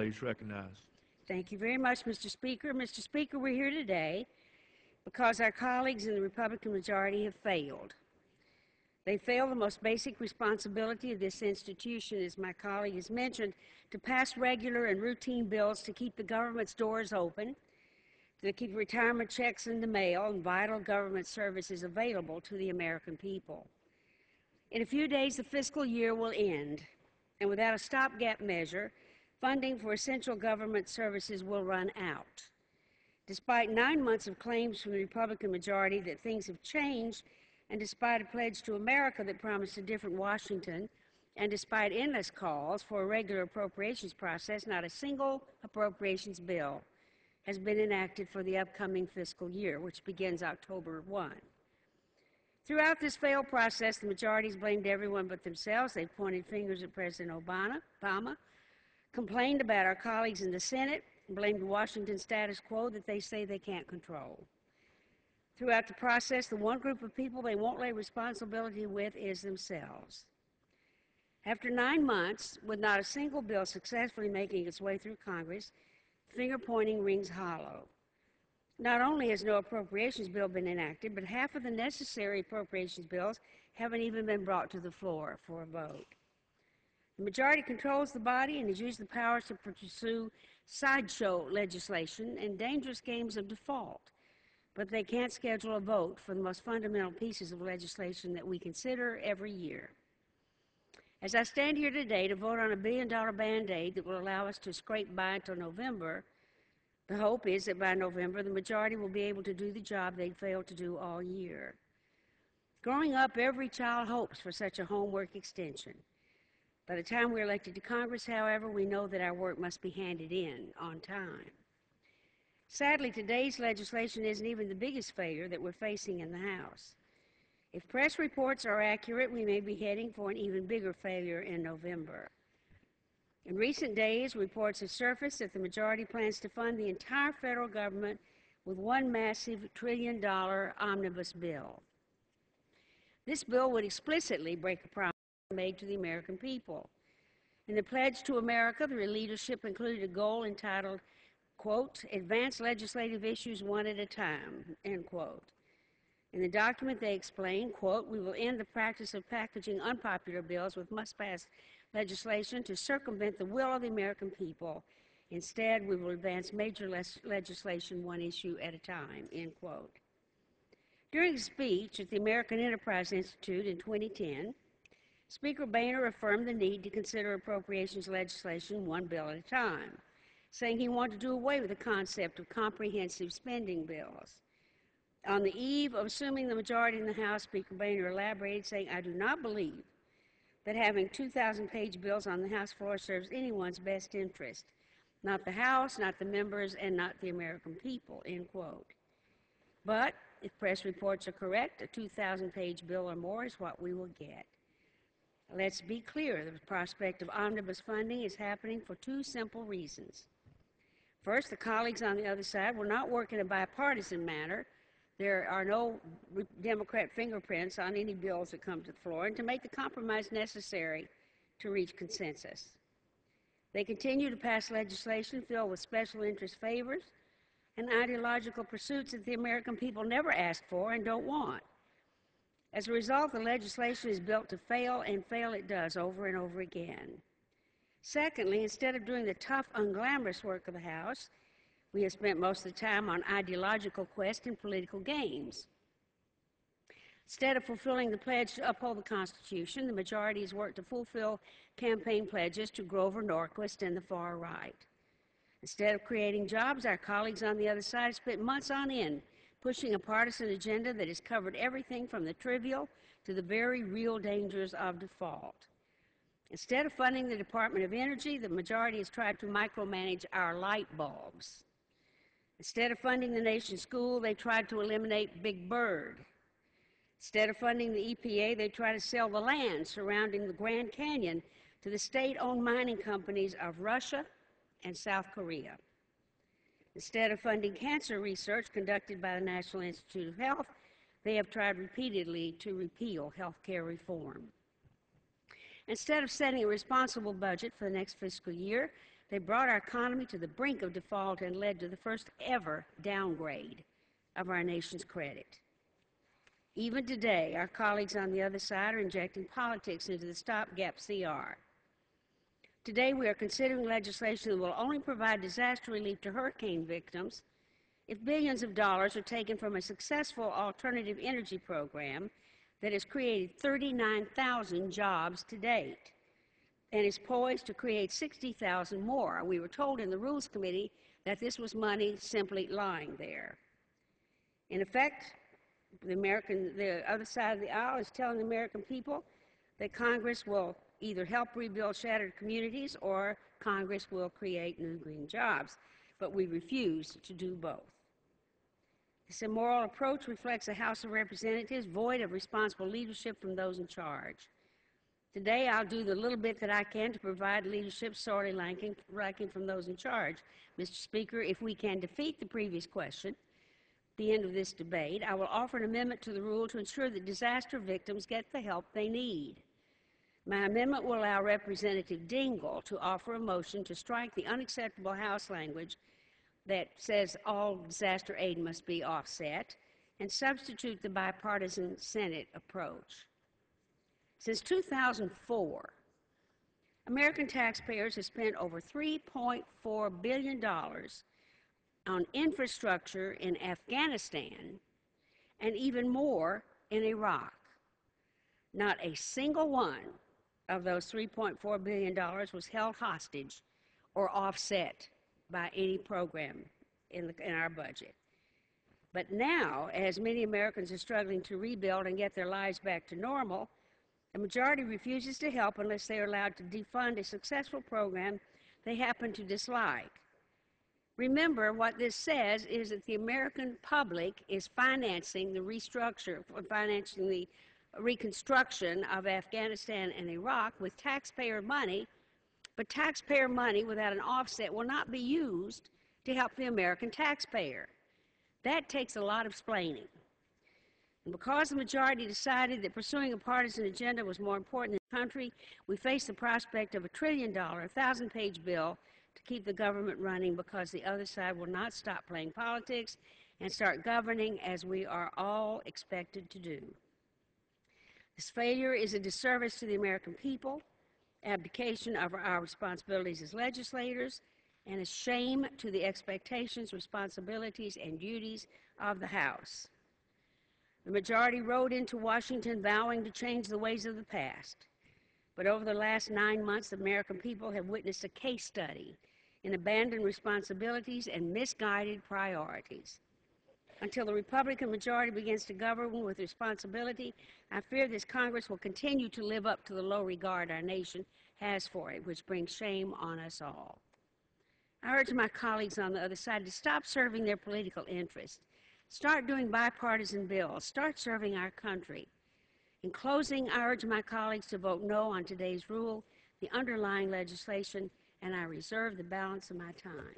lady is recognized. Thank you very much, Mr. Speaker. Mr. Speaker, we're here today because our colleagues in the Republican majority have failed. They failed the most basic responsibility of this institution, as my colleague has mentioned, to pass regular and routine bills to keep the government's doors open, to keep retirement checks in the mail and vital government services available to the American people. In a few days, the fiscal year will end, and without a stopgap measure, funding for essential government services will run out. Despite 9 months of claims from the Republican majority that things have changed, and despite a pledge to America that promised a different Washington, and despite endless calls for a regular appropriations process, not a single appropriations bill has been enacted for the upcoming fiscal year, which begins October 1. Throughout this failed process, the majority's blamed everyone but themselves. They've pointed fingers at President Obama, complained about our colleagues in the Senate, and blamed the Washington status quo that they say they can't control. Throughout the process, the one group of people they won't lay responsibility with is themselves. After 9 months, with not a single bill successfully making its way through Congress, finger-pointing rings hollow. Not only has no appropriations bill been enacted, but half of the necessary appropriations bills haven't even been brought to the floor for a vote. The majority controls the body and has used the powers to pursue sideshow legislation and dangerous games of default, but they can't schedule a vote for the most fundamental pieces of legislation that we consider every year. As I stand here today to vote on a billion-dollar Band-Aid that will allow us to scrape by until November, the hope is that by November, the majority will be able to do the job they failed to do all year. Growing up, every child hopes for such a homework extension. By the time we're elected to Congress, however, we know that our work must be handed in on time. Sadly, today's legislation isn't even the biggest failure that we're facing in the House. If press reports are accurate, we may be heading for an even bigger failure in November. In recent days, reports have surfaced that the majority plans to fund the entire federal government with one massive trillion-dollar omnibus bill. This bill would explicitly break a promise made to the American people. In the pledge to America, the leadership included a goal entitled, quote, advance legislative issues one at a time, end quote. In the document, they explain, quote, we will end the practice of packaging unpopular bills with must-pass legislation to circumvent the will of the American people. Instead, we will advance major legislation one issue at a time, end quote. During a speech at the American Enterprise Institute in 2010, Speaker Boehner affirmed the need to consider appropriations legislation one bill at a time, saying he wanted to do away with the concept of comprehensive spending bills. On the eve of assuming the majority in the House, Speaker Boehner elaborated, saying, I do not believe that having 2,000-page bills on the House floor serves anyone's best interest, not the House, not the members, and not the American people, end quote. But if press reports are correct, a 2,000-page bill or more is what we will get. Let's be clear, the prospect of omnibus funding is happening for two simple reasons. First, the colleagues on the other side will not work in a bipartisan manner. There are no Democrat fingerprints on any bills that come to the floor, and to make the compromise necessary to reach consensus. They continue to pass legislation filled with special interest favors and ideological pursuits that the American people never asked for and don't want. As a result, the legislation is built to fail, and fail it does over and over again. Secondly, instead of doing the tough, unglamorous work of the House, we have spent most of the time on ideological quests and political games. Instead of fulfilling the pledge to uphold the Constitution, the majority has worked to fulfill campaign pledges to Grover Norquist and the far right. Instead of creating jobs, our colleagues on the other side have spent months on end pushing a partisan agenda that has covered everything from the trivial to the very real dangers of default. Instead of funding the Department of Energy, the majority has tried to micromanage our light bulbs. Instead of funding the nation's school, they tried to eliminate Big Bird. Instead of funding the EPA, they try to sell the land surrounding the Grand Canyon to the state-owned mining companies of Russia and South Korea. Instead of funding cancer research conducted by the National Institute of Health, they have tried repeatedly to repeal health care reform. Instead of setting a responsible budget for the next fiscal year, They brought our economy to the brink of default and led to the first ever downgrade of our nation's credit. Even today, our colleagues on the other side are injecting politics into the stopgap CR. Today, we are considering legislation that will only provide disaster relief to hurricane victims if billions of dollars are taken from a successful alternative energy program that has created 39,000 jobs to date and is poised to create 60,000 more. We were told in the Rules Committee that this was money simply lying there. In effect, the other side of the aisle is telling the American people that Congress will either help rebuild shattered communities or Congress will create new green jobs. But we refuse to do both. This immoral approach reflects a House of Representatives void of responsible leadership from those in charge. Today, I'll do the little bit that I can to provide leadership sorely lacking from those in charge. Mr. Speaker, if we can defeat the previous question, the end of this debate, I will offer an amendment to the rule to ensure that disaster victims get the help they need. My amendment will allow Representative Dingell to offer a motion to strike the unacceptable House language that says all disaster aid must be offset and substitute the bipartisan Senate approach. Since 2004, American taxpayers have spent over $3.4 billion on infrastructure in Afghanistan and even more in Iraq. Not a single one of those $3.4 billion was held hostage or offset by any program in our budget. But now, as many Americans are struggling to rebuild and get their lives back to normal, the majority refuses to help unless they are allowed to defund a successful program they happen to dislike. Remember, what this says is that the American public is financing the reconstruction of Afghanistan and Iraq with taxpayer money, but taxpayer money without an offset will not be used to help the American taxpayer. That takes a lot of explaining. And because the majority decided that pursuing a partisan agenda was more important than the country, we face the prospect of a $1 trillion, 1,000-page bill to keep the government running because the other side will not stop playing politics and start governing as we are all expected to do. This failure is a disservice to the American people, abdication of our responsibilities as legislators, and a shame to the expectations, responsibilities, and duties of the House. The majority rode into Washington vowing to change the ways of the past. But over the last 9 months, the American people have witnessed a case study in abandoned responsibilities and misguided priorities. Until the Republican majority begins to govern with responsibility, I fear this Congress will continue to live up to the low regard our nation has for it, which brings shame on us all. I urge my colleagues on the other side to stop serving their political interests. Start doing bipartisan bills. Start serving our country. In closing, I urge my colleagues to vote no on today's rule, the underlying legislation, and I reserve the balance of my time.